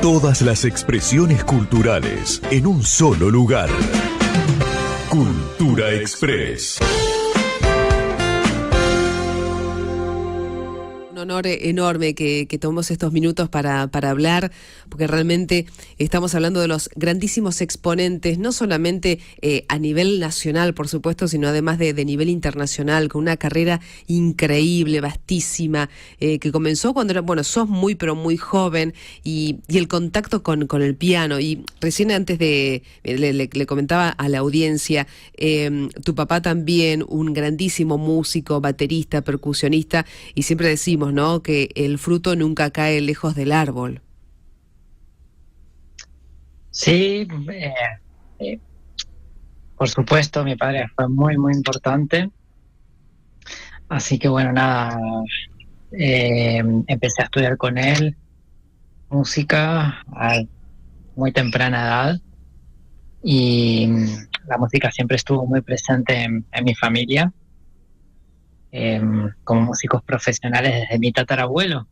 Todas las expresiones culturales en un solo lugar. Cultura Express. Un honor enorme que tomemos estos minutos para hablar, porque realmente estamos hablando de los grandísimos exponentes, no solamente a nivel nacional, por supuesto, sino además de nivel internacional, con una carrera increíble, vastísima, que comenzó cuando sos muy, pero muy joven, y el contacto con el piano. Y recién antes le comentaba a la audiencia, tu papá también, un grandísimo músico, baterista, percusionista, y siempre decimos, ¿no?, que el fruto nunca cae lejos del árbol. Sí, por supuesto, mi padre fue muy, muy importante. Así que bueno, nada, empecé a estudiar con él música a muy temprana edad y la música siempre estuvo muy presente en mi familia. Como músicos profesionales desde mi tatarabuelo.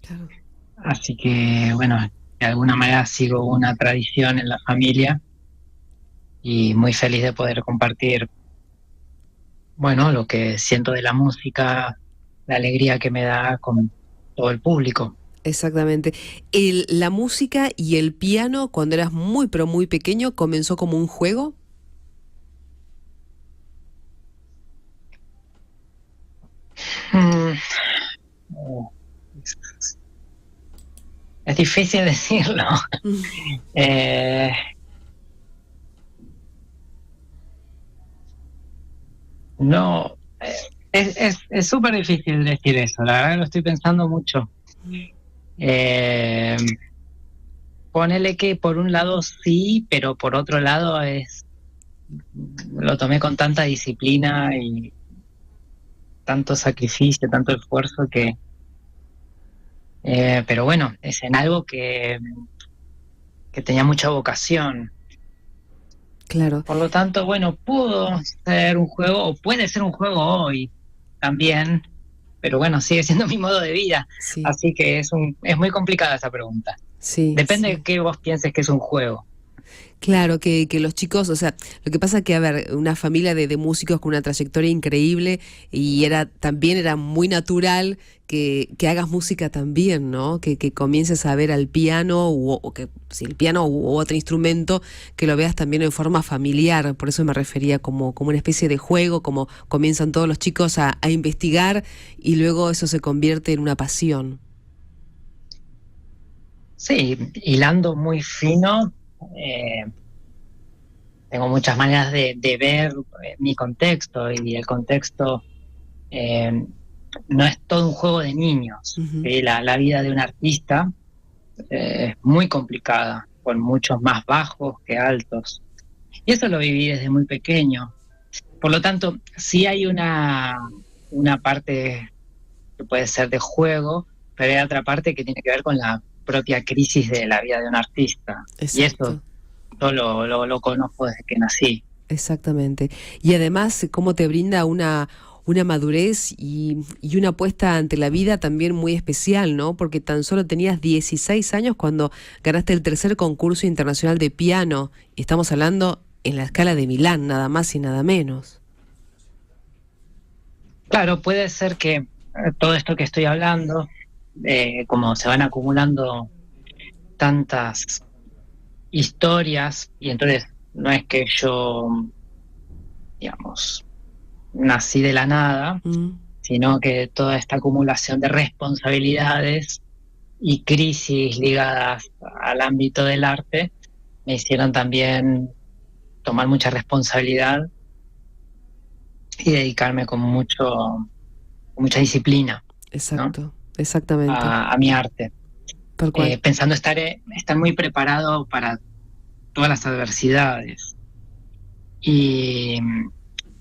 Claro. Así que, bueno, de alguna manera sigo una tradición en la familia y muy feliz de poder compartir, bueno, lo que siento de la música, la alegría que me da con todo el público. Exactamente. La música y el piano, cuando eras muy, pero muy pequeño, ¿comenzó como un juego? Es difícil decirlo. No, es súper difícil decir eso. La verdad que lo estoy pensando mucho. Ponele que por un lado sí, pero por otro lado lo tomé con tanta disciplina y tanto sacrificio, tanto esfuerzo pero bueno, es en algo que tenía mucha vocación. Claro. Por lo tanto, bueno, pudo ser un juego, o puede ser un juego hoy también, pero bueno, sigue siendo mi modo de vida. Sí. Así que es muy complicada esa pregunta. Sí, Depende sí. de qué vos pienses que es un juego. Claro, que los chicos, o sea, lo que pasa que, a ver, una familia de músicos con una trayectoria increíble, y también era muy natural que hagas música también, ¿no? Que comiences a ver al piano, o que si el piano u otro instrumento, que lo veas también en forma familiar. Por eso me refería como una especie de juego, como comienzan todos los chicos a investigar, y luego eso se convierte en una pasión. Sí, hilando muy fino. Tengo muchas maneras de ver mi contexto, y el contexto no es todo un juego de niños. Uh-huh. ¿Sí? La vida de un artista es muy complicada, con muchos más bajos que altos. Y eso lo viví desde muy pequeño. Por lo tanto, sí hay una parte que puede ser de juego, pero hay otra parte que tiene que ver con la propia crisis de la vida de un artista. Exacto. Y eso yo lo conozco desde que nací. Exactamente. Y además, cómo te brinda una madurez y una apuesta ante la vida también muy especial, ¿no? Porque tan solo tenías 16 años cuando ganaste el tercer concurso internacional de piano. Y estamos hablando en la Scala de Milán, nada más y nada menos. Claro, puede ser que todo esto que estoy hablando, como se van acumulando tantas historias, y entonces no es que yo, digamos, nací de la nada, sino que toda esta acumulación de responsabilidades y crisis ligadas al ámbito del arte me hicieron también tomar mucha responsabilidad y dedicarme con mucha disciplina. Exacto, ¿no? Exactamente. A mi arte. Tal cual. Pensando estar muy preparado para todas las adversidades. Y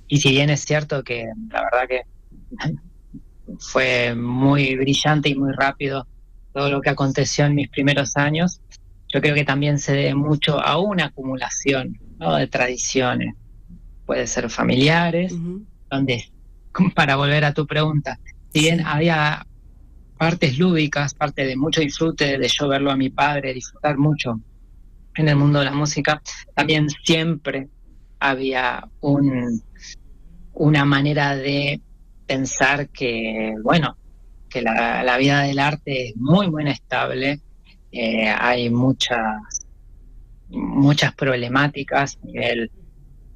si bien es cierto que la verdad que fue muy brillante y muy rápido todo lo que aconteció en mis primeros años, yo creo que también se debe mucho a una acumulación, ¿no?, de tradiciones. Puede ser familiares, Uh-huh. donde, para volver a tu pregunta, si bien había partes lúdicas, parte de mucho disfrute, de yo verlo a mi padre, disfrutar mucho en el mundo de la música, también siempre había una manera de pensar que, bueno, que la vida del arte es muy, muy inestable, hay muchas problemáticas a nivel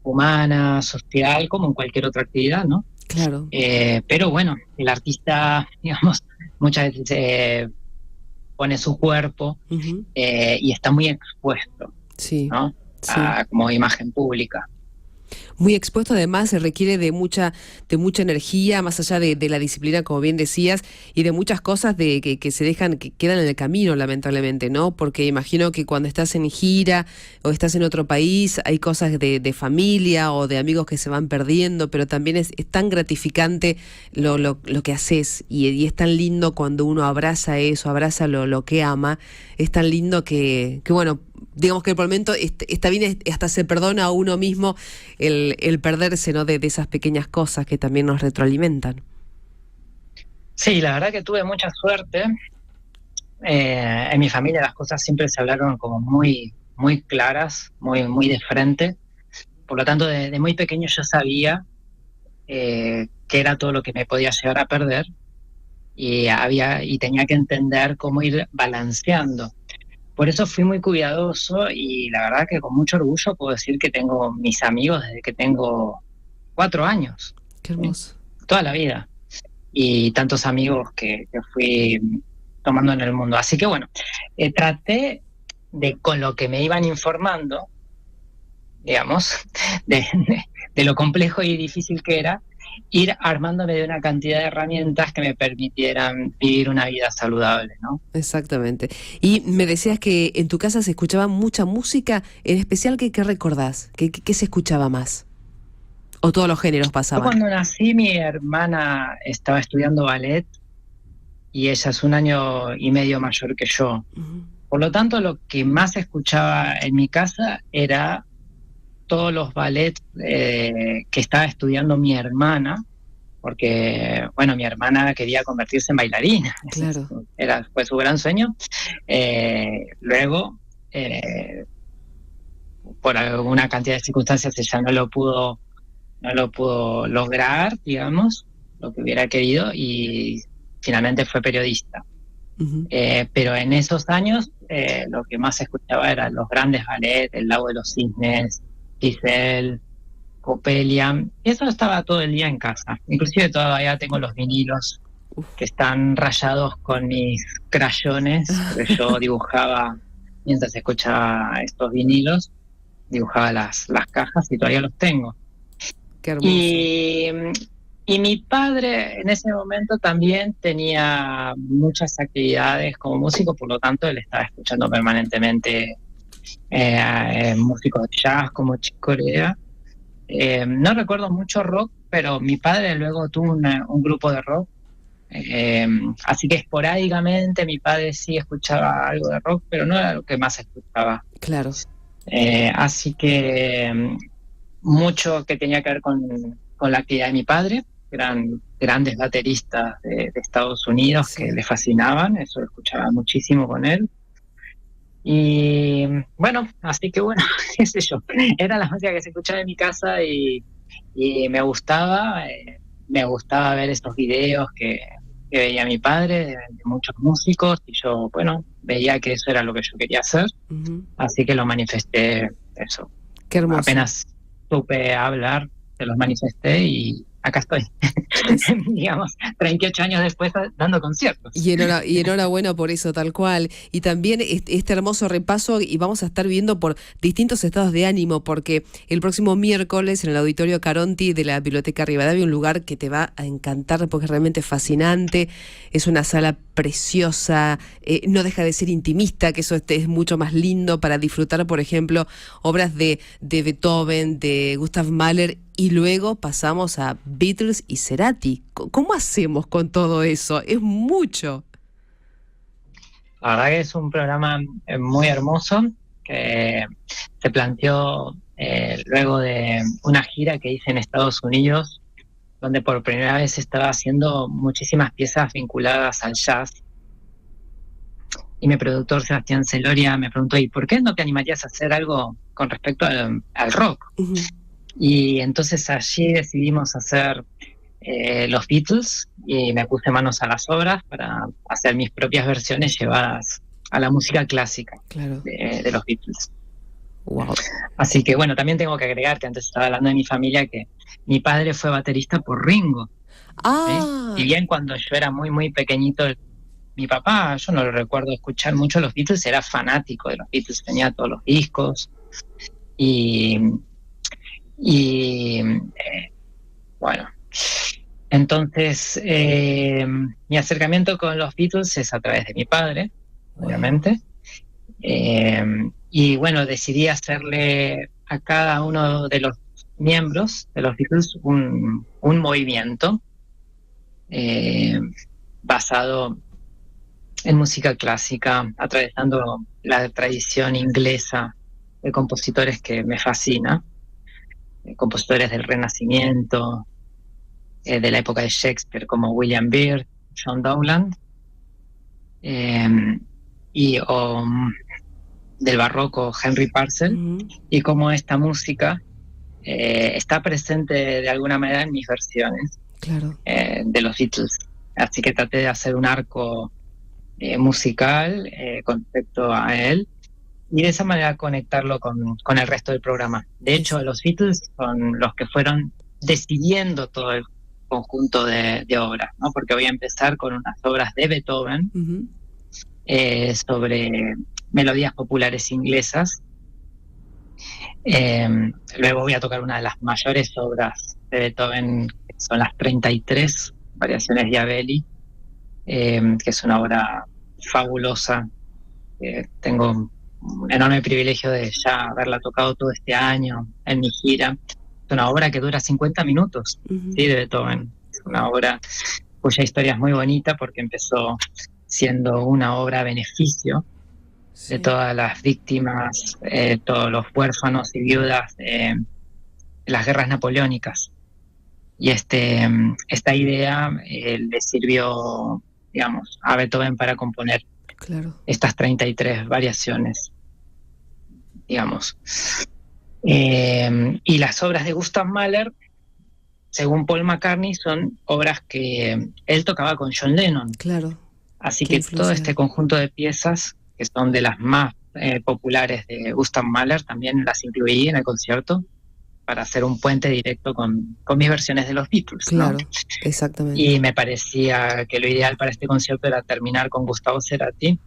humana, social, como en cualquier otra actividad, ¿no? Claro. Pero bueno, el artista, digamos, muchas veces pone su cuerpo Ujú. y está muy expuesto, Sí, ¿no? sí. Como imagen pública. Muy expuesto, además se requiere de mucha energía, más allá de la disciplina, como bien decías, y de muchas cosas que se dejan, que quedan en el camino, lamentablemente, ¿no? Porque imagino que cuando estás en gira o estás en otro país, hay cosas de familia o de amigos que se van perdiendo, pero también es tan gratificante lo que haces, y es tan lindo cuando uno abraza eso, abraza lo que ama, es tan lindo que bueno, digamos que por el momento está bien, hasta se perdona a uno mismo el perderse, ¿no? de esas pequeñas cosas que también nos retroalimentan. Sí, la verdad que tuve mucha suerte. En mi familia las cosas siempre se hablaron como muy, muy claras, muy, muy de frente. Por lo tanto, de muy pequeño yo sabía qué era todo lo que me podía llegar a perder y tenía que entender cómo ir balanceando. Por eso fui muy cuidadoso y la verdad que con mucho orgullo puedo decir que tengo mis amigos desde que tengo 4 años, Qué ¿sí? hermoso. Toda la vida. Y tantos amigos que fui tomando en el mundo. Así que bueno, traté con lo que me iban informando, digamos, de lo complejo y difícil que era, ir armándome de una cantidad de herramientas que me permitieran vivir una vida saludable, ¿no? Exactamente. Y me decías que en tu casa se escuchaba mucha música, en especial, ¿qué recordás? ¿Qué se escuchaba más? ¿O todos los géneros Yo pasaban? cuando nací, mi hermana estaba estudiando ballet y ella es 1 año y medio mayor que yo. Ujú. Por lo tanto, lo que más escuchaba en mi casa era todos los ballets que estaba estudiando mi hermana, porque, bueno, mi hermana quería convertirse en bailarina, Claro. fue su gran sueño. Luego, por alguna cantidad de circunstancias, ella no lo pudo lograr, digamos, lo que hubiera querido, y finalmente fue periodista. Ujú. Pero en esos años lo que más se escuchaba eran los grandes ballets, El Lago de los Cisnes, Giselle, Copelia. Eso estaba todo el día en casa. Inclusive todavía tengo los vinilos que están rayados con mis crayones, porque yo dibujaba mientras escuchaba estos vinilos, dibujaba las cajas y todavía los tengo. Qué hermoso. Y, y mi padre en ese momento también tenía muchas actividades como músico, por lo tanto él estaba escuchando permanentemente músicos de jazz como Chick Corea. No recuerdo mucho rock, pero mi padre luego tuvo un grupo de rock. Eh, Así que esporádicamente mi padre sí escuchaba algo de rock, pero no era lo que más escuchaba. Claro. Así que mucho que tenía que ver con la actividad de mi padre. Eran grandes bateristas de Estados Unidos que Sí. le fascinaban, eso lo escuchaba muchísimo con él. Y bueno, así que bueno, qué sé yo, era la música que se escuchaba en mi casa y me gustaba ver estos videos que veía mi padre de muchos músicos y yo, bueno, veía que eso era lo que yo quería hacer, Ujú. así que lo manifesté, eso. Qué hermoso. Apenas supe hablar, se los manifesté y acá estoy, Es, digamos, 38 años después dando conciertos. y enhorabuena por eso, tal cual. Y también este hermoso repaso, y vamos a estar viendo por distintos estados de ánimo, porque el próximo miércoles en el Auditorio Caronti de la Biblioteca Rivadavia, un lugar que te va a encantar porque es realmente fascinante, es una sala preciosa, no deja de ser intimista, que eso es mucho más lindo para disfrutar, por ejemplo, obras de Beethoven, de Gustav Mahler, y luego pasamos a Beatles y Cerati. ¿Cómo hacemos con todo eso? Es mucho. La verdad que es un programa muy hermoso que se planteó luego de una gira que hice en Estados Unidos donde por primera vez estaba haciendo muchísimas piezas vinculadas al jazz. Y mi productor Sebastián Celoria me preguntó, ¿y por qué no te animarías a hacer algo con respecto al rock? Ujú. Y entonces allí decidimos hacer los Beatles y me puse manos a las obras para hacer mis propias versiones llevadas a la música clásica Claro. de los Beatles. Wow. Así que bueno, también tengo que agregar que antes estaba hablando de mi familia, que mi padre fue baterista por Ringo. Ah, Y bien cuando yo era muy, muy pequeñito, mi papá, yo no lo recuerdo escuchar mucho los Beatles, era fanático de los Beatles, tenía todos los discos. Y, bueno, entonces mi acercamiento con los Beatles es a través de mi padre, obviamente. Y bueno, decidí hacerle a cada uno de los miembros de los Beatles un movimiento basado en música clásica, atravesando la tradición inglesa de compositores que me fascina, compositores del Renacimiento, de la época de Shakespeare, como William Byrd, John Dowland, del barroco Henry Purcell, ujú, y cómo esta música está presente de alguna manera en mis versiones claro. de los Beatles. Así que traté de hacer un arco musical con respecto a él y de esa manera conectarlo con el resto del programa. De hecho, los Beatles son los que fueron decidiendo todo el conjunto de obras, ¿no? Porque voy a empezar con unas obras de Beethoven Ujú. sobre melodías populares inglesas. Luego voy a tocar una de las mayores obras de Beethoven, que son las 33 variaciones de Abeli, que es una obra fabulosa. Tengo un enorme privilegio de ya haberla tocado todo este año en mi gira. Es una obra que dura 50 minutos, Ujú. ¿sí? De Beethoven. Es una obra cuya historia es muy bonita porque empezó siendo una obra a beneficio de Sí. todas las víctimas, todos los huérfanos y viudas de las guerras napoleónicas. Y esta idea le sirvió, digamos, a Beethoven para componer Claro. estas 33 variaciones, digamos. Y las obras de Gustav Mahler, según Paul McCartney, son obras que él tocaba con John Lennon. Claro. Así Qué que todo este influencia. conjunto de piezas, que son de las más populares de Gustav Mahler, también las incluí en el concierto para hacer un puente directo con mis versiones de los Beatles, ¿no? Claro, exactamente. Y me parecía que lo ideal para este concierto era terminar con Gustavo Cerati,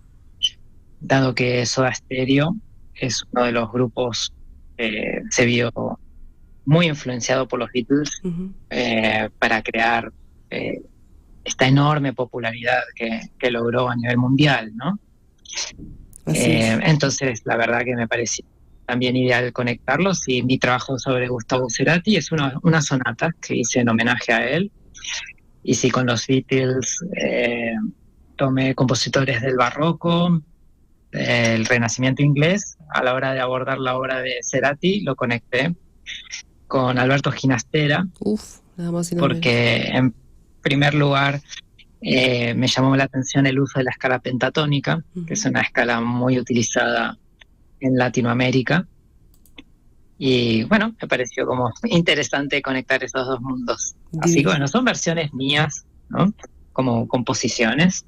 dado que Soda Stereo es uno de los grupos que se vio muy influenciado por los Beatles Ujú. para crear esta enorme popularidad que logró a nivel mundial, ¿no? Así es. Entonces, la verdad que me pareció también ideal conectarlos, y mi trabajo sobre Gustavo Cerati es una sonata que hice en homenaje a él, y sí, con los Beatles tomé compositores del barroco, el Renacimiento inglés. A la hora de abordar la obra de Cerati lo conecté con Alberto Ginastera, Uf, nada más y nada menos. porque en primer lugar me llamó la atención el uso de la escala pentatónica, que es Ujú. una escala muy utilizada en Latinoamérica. Y bueno, me pareció como interesante conectar esos dos mundos. Así que Divino. bueno, son versiones mías, ¿no? Como composiciones,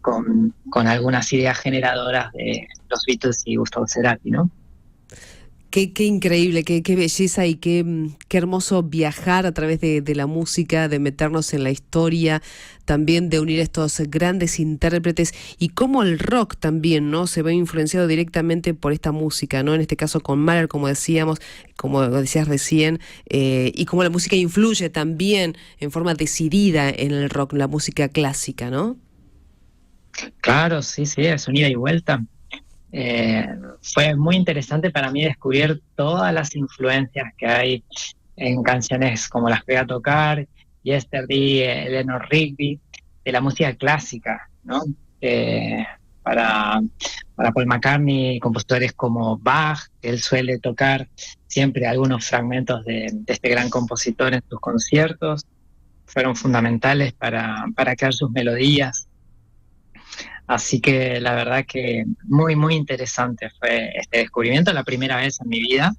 con algunas ideas generadoras de los Beatles y Gustavo Cerati, ¿no? Qué increíble, qué belleza y qué hermoso viajar a través de la música, de meternos en la historia, también de unir estos grandes intérpretes y cómo el rock también, ¿no? Se ve influenciado directamente por esta música, ¿no? En este caso con Mahler, como decíamos, como decías recién, y cómo la música influye también en forma decidida en el rock, la música clásica, ¿no? Claro, sí, sí, es un ida y vuelta. Fue muy interesante para mí descubrir todas las influencias que hay en canciones como las que voy a tocar, Yesterday, Eleanor Rigby, de la música clásica, ¿no? para Paul McCartney, compositores como Bach, que él suele tocar siempre algunos fragmentos de este gran compositor en sus conciertos, fueron fundamentales para crear sus melodías. Así que la verdad que muy, muy interesante fue este descubrimiento, la primera vez en mi vida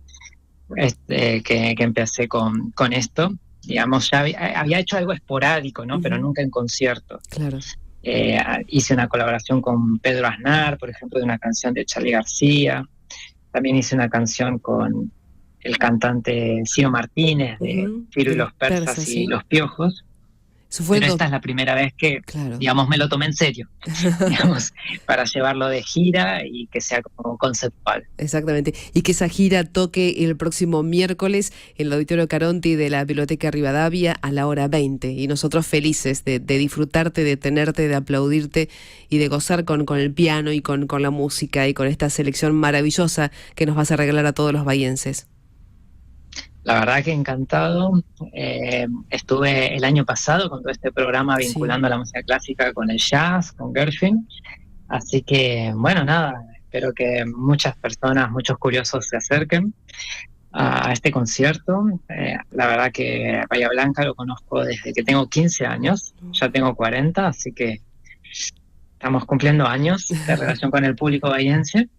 que empecé con esto. Digamos, ya había hecho algo esporádico, ¿no? Pero nunca en concierto. Claro. Hice una colaboración con Pedro Aznar, por ejemplo, de una canción de Charly García. También hice una canción con el cantante Ciro Martínez de Ciro y los Persas y los Piojos. Pero esta es la primera vez que, digamos, me lo tomé en serio, digamos, para llevarlo de gira y que sea como conceptual. Exactamente. Y que esa gira toque el próximo miércoles en el Auditorio Caronti de la Biblioteca Rivadavia a la hora 20. Y nosotros felices de disfrutarte, de tenerte, de aplaudirte y de gozar con el piano y con la música y con esta selección maravillosa que nos vas a regalar a todos los bahienses. La verdad que encantado. Estuve el año pasado con todo este programa vinculando la música clásica con el jazz, con Gershwin. Así que, bueno, nada, espero que muchas personas, muchos curiosos se acerquen a este concierto. La verdad que Bahía Blanca lo conozco desde que tengo 15 años, ya tengo 40, así que estamos cumpliendo años de relación con el público bahiense.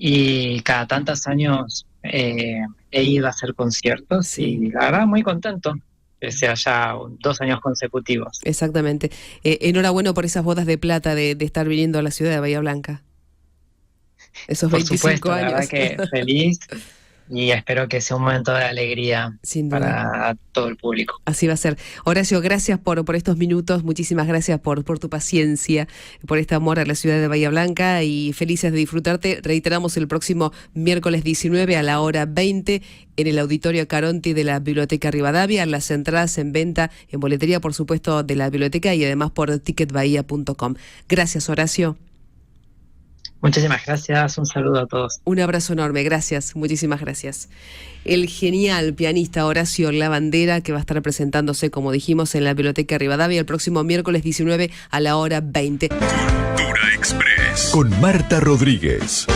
Y cada tantos años he ido a hacer conciertos y la verdad muy contento, pese a ya 2 años consecutivos. Exactamente. Enhorabuena por esas bodas de plata de estar viniendo a la ciudad de Bahía Blanca. Esos 25 supuesto, años. La verdad que feliz y espero que sea un momento de alegría para todo el público. Así va a ser. Horacio, gracias por estos minutos, muchísimas gracias por tu paciencia, por este amor a la ciudad de Bahía Blanca y felices de disfrutarte. Reiteramos el próximo miércoles 19 a la hora 20 en el Auditorio Caronti de la Biblioteca Rivadavia. Las entradas en venta en boletería, por supuesto, de la biblioteca y además por ticketbahía.com. Gracias, Horacio. Muchísimas gracias, un saludo a todos. Un abrazo enorme, gracias, muchísimas gracias. El genial pianista Horacio Labandera, que va a estar presentándose, como dijimos, en la Biblioteca Rivadavia el próximo miércoles 19 a la hora 20. Cultura Express con Marta Rodríguez.